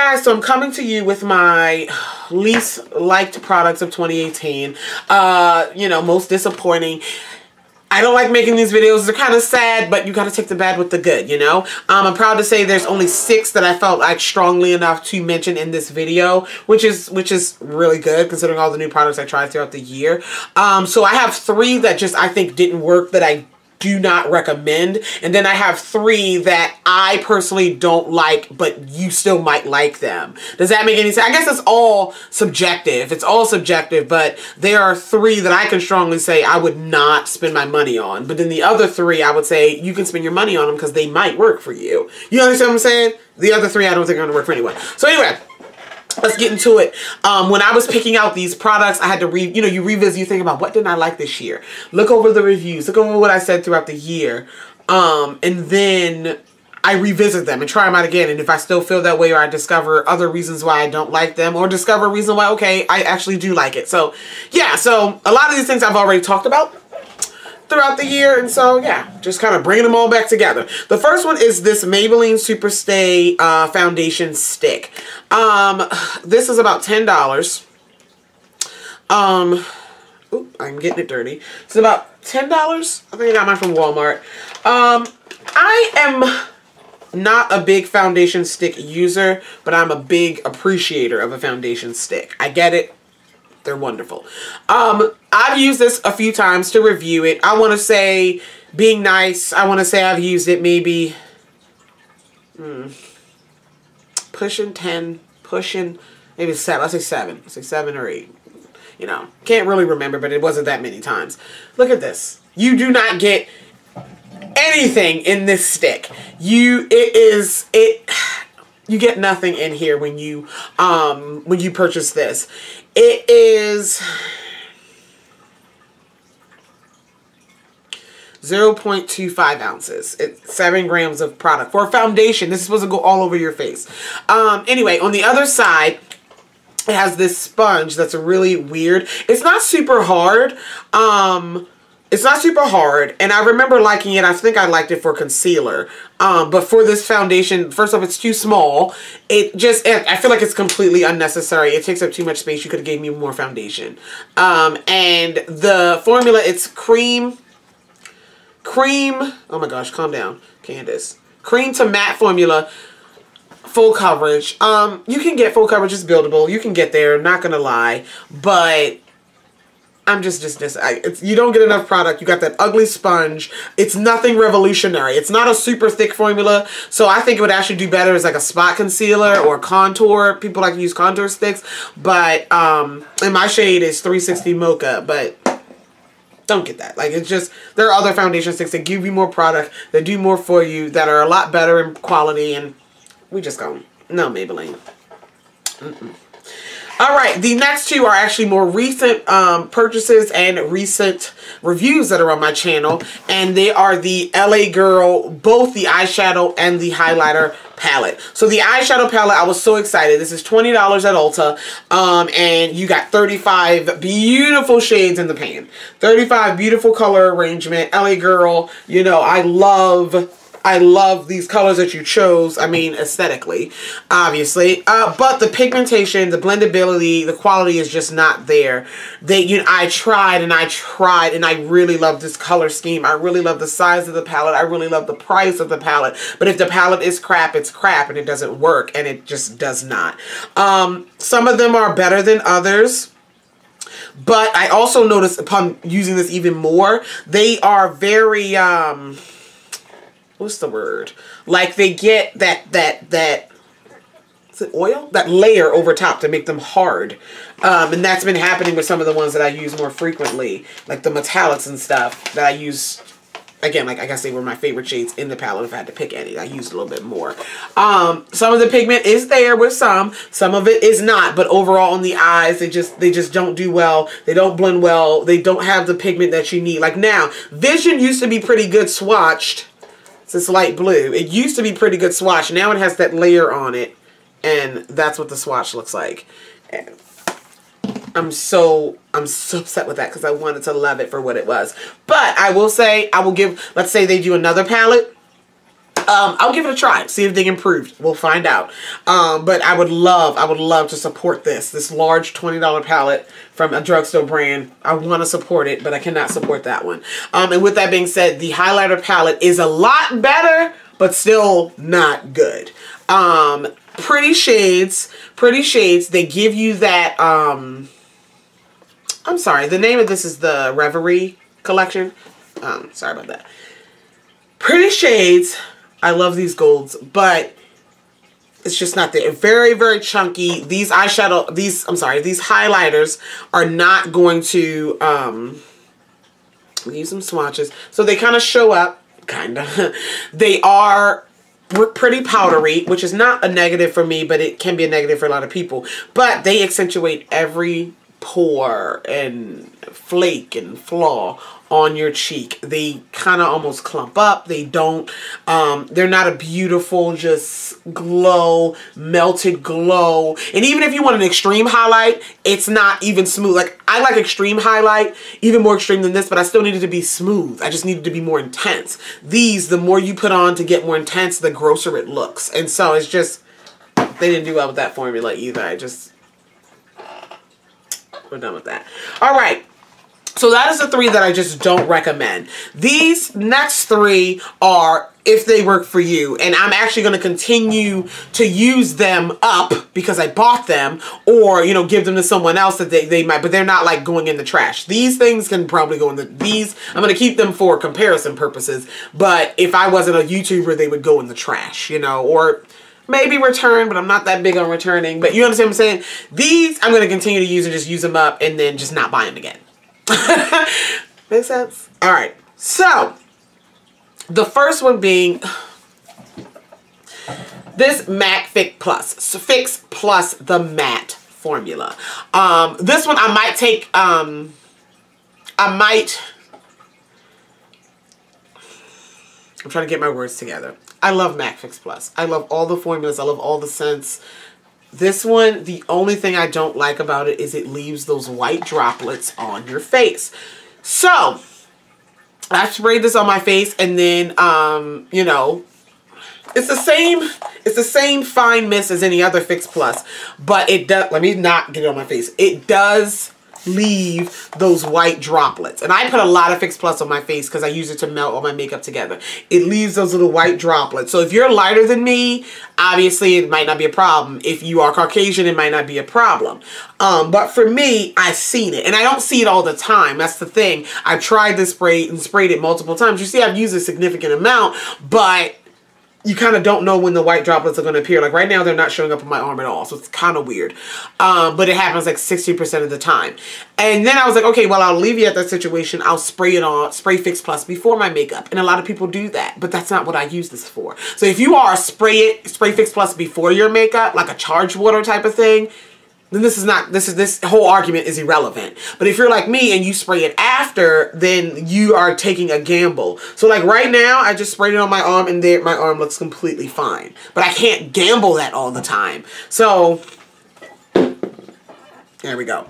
guys, so I'm coming to you with my least liked products of 2018. You know, most disappointing. I don't like making these videos. They're kind of sad, but you got to take the bad with the good, you know? I'm proud to say there's only 6 that I felt like strongly enough to mention in this video, which is really good considering all the new products I tried throughout the year. So I have 3 that just I think didn't work that I do not recommend, and then I have 3 that I personally don't like, but you still might like them. Does that make any sense? I guess it's all subjective. It's all subjective, but there are 3 that I can strongly say I would not spend my money on. But then the other 3, I would say you can spend your money on them because they might work for you. You understand what I'm saying? The other 3 I don't think are going to work for anyone. So anyway, let's get into it. When I was picking out these products, I had to you revisit, you think about what didn't I like this year? Look over the reviews, look over what I said throughout the year. And then I revisit them and try them out again. And if I still feel that way, or I discover other reasons why I don't like them, or discover a reason why, okay, I actually do like it. So yeah, so a lot of these things I've already talked about throughout the year, and so yeah, just kind of bringing them all back together. The first one is this Maybelline Superstay foundation stick. This is about $10. Oop, I'm getting it dirty. It's about $10. I think I got mine from Walmart. I am not a big foundation stick user, but I'm a big appreciator of a foundation stick. I get it. They're wonderful. I've used this a few times to review it. I want to say, being nice, I want to say I've used it maybe pushing 10, pushing maybe 7. Let's say 7. Let's say 7 or 8. You know, can't really remember, but it wasn't that many times. Look at this. You do not get anything in this stick. You get nothing in here when you purchase this. It is 0.25 ounces. It's 7 grams of product. For a foundation, this is supposed to go all over your face. Anyway, on the other side, it has this sponge that's really weird. It's not super hard. It's not super hard, and I remember liking it. I think I liked it for concealer. But for this foundation, first off, it's too small. I feel like it's completely unnecessary. It takes up too much space. You could have gave me more foundation. And the formula, it's cream, oh my gosh, calm down, Candice. Cream to matte formula, full coverage. You can get full coverage, it's buildable. You can get there, not gonna lie, but I'm you don't get enough product. You got that ugly sponge. It's nothing revolutionary. It's not a super thick formula, so I think it would actually do better as like a spot concealer or contour. People like to use contour sticks, but and my shade is 360 Mocha, but don't get that. Like, it's just, there are other foundation sticks that give you more product, that do more for you, that are a lot better in quality, and we just go, no, Maybelline. Alright, the next 2 are actually more recent purchases and recent reviews that are on my channel, and they are the LA Girl, both the eyeshadow and the highlighter palette. So the eyeshadow palette, I was so excited. This is $20 at Ulta, and you got 35 beautiful shades in the pan. 35 beautiful color arrangement. LA Girl, you know, I love these colors that you chose. I mean, aesthetically, obviously, but the pigmentation, the blendability, the quality is just not there. I tried and I really love this color scheme. I really love the size of the palette. I really love the price of the palette. But if the palette is crap, it's crap, and it doesn't work, and it just does not. Some of them are better than others. But I also noticed upon using this even more, they are very what's the word? Like, they get that is it oil? That layer over top to make them hard. And that's been happening with some of the ones that I use more frequently, like the metallics and stuff that I use. Again, like I guess they were my favorite shades in the palette. If I had to pick any, I used a little bit more. Some of the pigment is there with some of it is not, but overall on the eyes, they just don't do well. They don't blend well. They don't have the pigment that you need. Like now, Vision used to be pretty good swatched. It's light blue. It used to be pretty good swatch. Now it has that layer on it, and that's what the swatch looks like. And I'm so upset with that because I wanted to love it for what it was. But I will say, let's say they do another palette. I'll give it a try, see if they improved. We'll find out. But I would love to support this large $20 palette from a drugstore brand. I want to support it, but I cannot support that one. And with that being said, the highlighter palette is a lot better, but still not good. Pretty shades. They give you that, I'm sorry, the name of this is the Reverie collection. Sorry about that. Pretty shades. I love these golds, but it's just not there. Very, very chunky. These highlighters are not going to, use some swatches. So they kind of show up, They are pretty powdery, which is not a negative for me, but it can be a negative for a lot of people. But they accentuate every pore and flake and flaw on your cheek. They kind of almost clump up. They don't, they're not a beautiful, just glow, melted glow. And even if you want an extreme highlight, it's not even smooth. Like, I like extreme highlight, even more extreme than this, but I still needed to be smooth. I just needed to be more intense. These, the more you put on to get more intense, the grosser it looks. And so it's just, they didn't do well with that formula either. We're done with that. All right. So that is the 3 that I just don't recommend. These next 3 are if they work for you. And I'm actually going to continue to use them up because I bought them, or, you know, give them to someone else that they might, but they're not like going in the trash. These things can probably go in the, I'm going to keep them for comparison purposes. But if I wasn't a YouTuber, they would go in the trash, you know, or maybe return, but I'm not that big on returning. But you understand what I'm saying? These I'm going to continue to use and just use them up and then just not buy them again. Make sense? All right. So the first one being this Matte Fix Plus. So Fix Plus, the matte formula. This one I might take, I'm trying to get my words together. I love Matte Fix Plus. I love all the formulas. I love all the scents. This one, the only thing I don't like about it is it leaves those white droplets on your face. So I sprayed this on my face, and then, you know, it's the same fine mist as any other Fix Plus, but it does, let me not get it on my face. It does leave those white droplets. And I put a lot of Fix Plus on my face because I use it to melt all my makeup together. It leaves those little white droplets. So if you're lighter than me, obviously it might not be a problem. If you are Caucasian, it might not be a problem. But for me, I've seen it. And I don't see it all the time. That's the thing. I've tried this spray and sprayed it multiple times. You see, I've used a significant amount, but you kind of don't know when the white droplets are going to appear. Like right now, they're not showing up on my arm at all. So it's kind of weird. But it happens like 60% of the time. And then I was like, okay, well, I'll alleviate that situation. I'll spray it on, spray Fix Plus before my makeup. And a lot of people do that. But that's not what I use this for. So if you are spray Fix Plus before your makeup, like a charged water type of thing, then this whole argument is irrelevant. But if you're like me and you spray it after, then you are taking a gamble. So like right now, I just sprayed it on my arm, and there my arm looks completely fine. But I can't gamble that all the time. So there we go.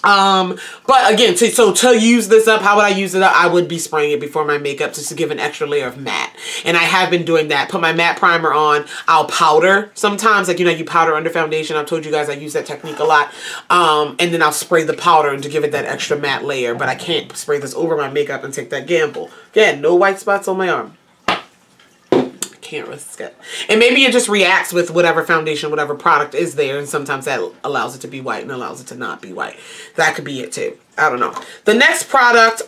But again, to use this up, how would I use it up? I would be spraying it before my makeup just to give an extra layer of matte. And I have been doing that. Put my matte primer on. I'll powder sometimes. Like, you know, you powder under foundation. I've told you guys I use that technique a lot. And then I'll spray the powder and to give it that extra matte layer. But I can't spray this over my makeup and take that gamble. Again, no white spots on my arm. Can't risk it. And maybe it just reacts with whatever foundation, whatever product is there, and sometimes that allows it to be white and allows it to not be white. That could be it too. I don't know. The next product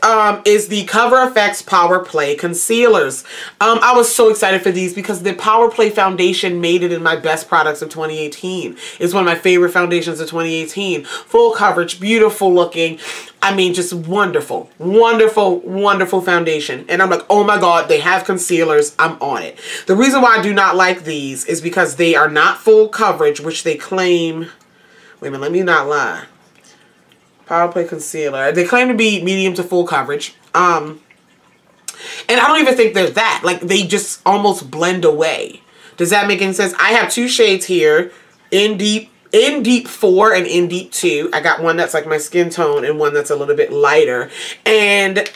is the Cover FX Power Play Concealers. I was so excited for these because the Power Play foundation made it in my best products of 2018. It's one of my favorite foundations of 2018. Full coverage, beautiful looking. I mean, just wonderful, wonderful, wonderful foundation. And I'm like, oh my God, they have concealers. I'm on it. The reason why I do not like these is because they are not full coverage, which they claim. Wait a minute, let me not lie. Power Play Concealer. They claim to be medium to full coverage. And I don't even think they're that. Like, they just almost blend away. Does that make any sense? I have 2 shades here. In Deep 4 and In Deep 2. I got one that's like my skin tone and one that's a little bit lighter. And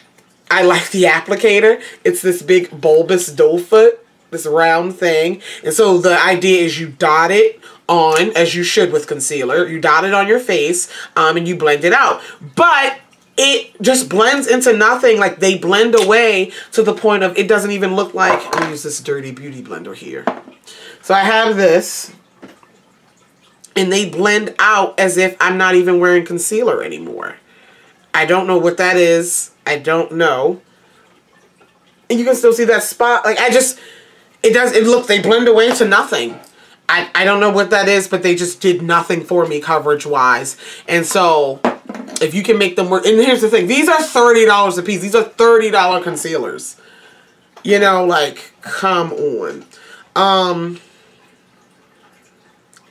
I like the applicator. It's this big bulbous doe foot. this round thing. And so the idea is you dot it on, as you should with concealer. You dot it on your face, and you blend it out. But it just blends into nothing. Like, they blend away to the point of it doesn't even look like... I'm going to use this dirty beauty blender here. So I have this, and they blend out as if I'm not even wearing concealer anymore. I don't know what that is. I don't know. And you can still see that spot. Like, they blend away to nothing. I don't know what that is, but they just did nothing for me coverage-wise. And so, if you can make them work... And here's the thing. These are $30 a piece. These are $30 concealers. You know, like, come on.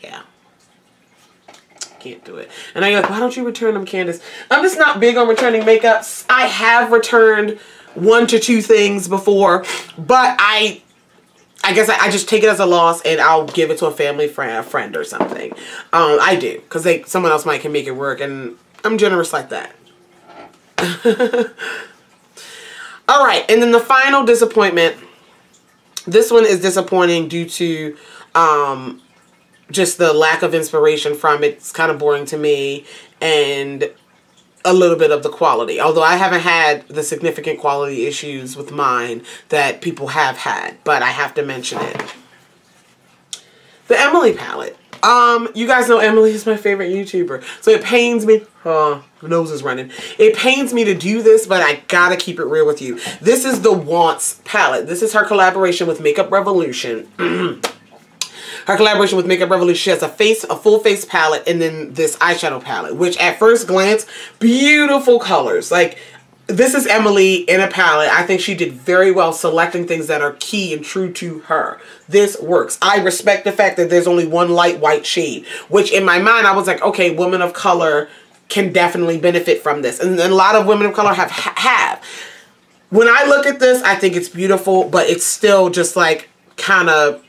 Yeah. Can't do it. And I'm like, why don't you return them, Candice? I'm just not big on returning makeups. I have returned 1 to 2 things before, but I guess I just take it as a loss and I'll give it to a family friend or something. I do, because someone else can make it work, and I'm generous like that. All right, and then the final disappointment. This one is disappointing due to just the lack of inspiration from it. It's kind of boring to me, and a little bit of the quality. Although I haven't had the significant quality issues with mine that people have had, but I have to mention it. The Emily palette. You guys know Emily is my favorite YouTuber, so it pains me. Oh, my nose is running. It pains me to do this, but I gotta keep it real with you. This is the Wants palette. This is her collaboration with Makeup Revolution. Her collaboration with Makeup Revolution. She has a full face palette, and then this eyeshadow palette, which at first glance, beautiful colors. Like, this is Emily in a palette. I think she did very well selecting things that are key and true to her. This works. I respect the fact that there's only one light white shade, which in my mind, I was like, okay, women of color can definitely benefit from this. And a lot of women of color have. When I look at this, I think it's beautiful, but it's still just like kind of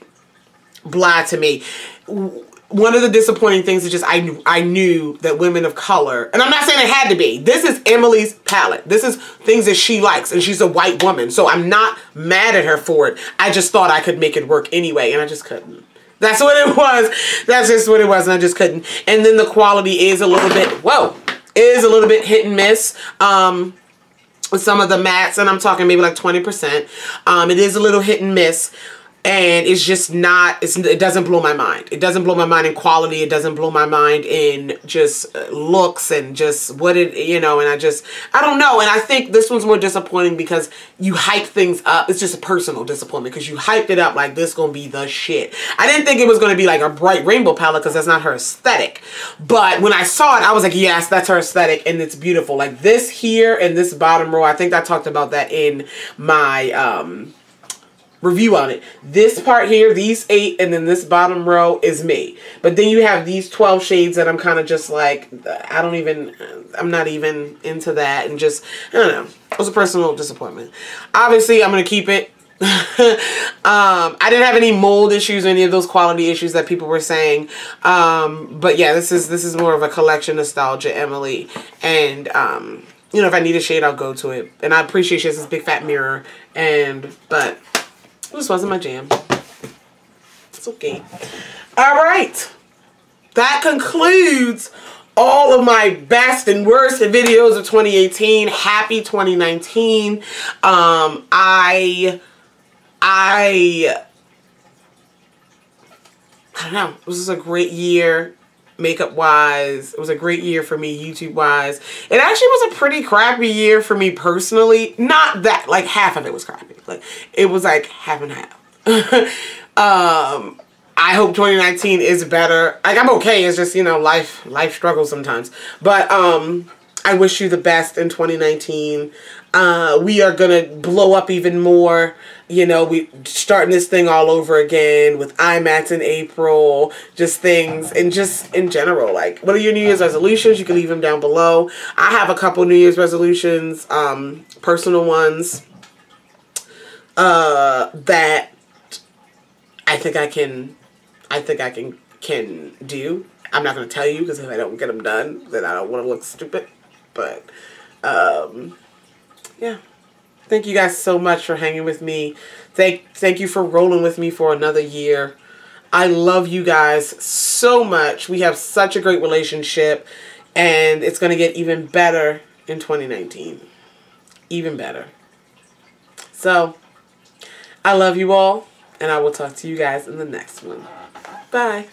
blah to me. One of the disappointing things is just I knew that women of color, and I'm not saying it had to be. This is Emily's palette. This is things that she likes, and she's a white woman, so I'm not mad at her for it. I just thought I could make it work anyway, and I just couldn't. That's what it was. That's just what it was, and I just couldn't. And then the quality is a little bit, hit and miss. With some of the mattes, and I'm talking maybe like 20%. It is a little hit and miss. And it's just not, it doesn't blow my mind. It doesn't blow my mind in quality. It doesn't blow my mind in just looks and just what it, you know, and I don't know. And I think this one's more disappointing because you hype things up. It's just a personal disappointment because you hyped it up like this gonna be the shit. I didn't think it was gonna be like a bright rainbow palette because that's not her aesthetic. But when I saw it, I was like, yes, that's her aesthetic and it's beautiful. Like this here and this bottom row, I think I talked about that in my, review on it. This part here, these 8, and then this bottom row is me. But then you have these 12 shades that I'm kind of just like, I'm not even into that, and just, I don't know. It was a personal disappointment. Obviously, I'm going to keep it. I didn't have any mold issues or any of those quality issues that people were saying. But yeah, this is more of a collection nostalgia, Emily. And, you know, if I need a shade, I'll go to it. And I appreciate she has this big fat mirror. But this wasn't my jam. It's okay. All right. That concludes all of my best and worst videos of 2018. Happy 2019. I don't know. This was a great year. Makeup wise, it was a great year for me YouTube wise. It actually was a pretty crappy year for me personally. Not that, like half of it was crappy. Like it was like half and half. I hope 2019 is better. Like I'm okay. It's just, you know, life struggles sometimes. But I wish you the best in 2019. We are gonna blow up even more. You know, we starting this thing all over again with IMAX in April, just things, and just in general. Like, what are your New Year's resolutions? You can leave them down below. I have a couple New Year's resolutions, personal ones, that I think I can do. I'm not going to tell you because if I don't get them done, then I don't want to look stupid. But, yeah. Thank you guys so much for hanging with me. Thank you for rolling with me for another year. I love you guys so much. We have such a great relationship, and it's going to get even better in 2019. Even better. So, I love you all, and I will talk to you guys in the next one. Bye.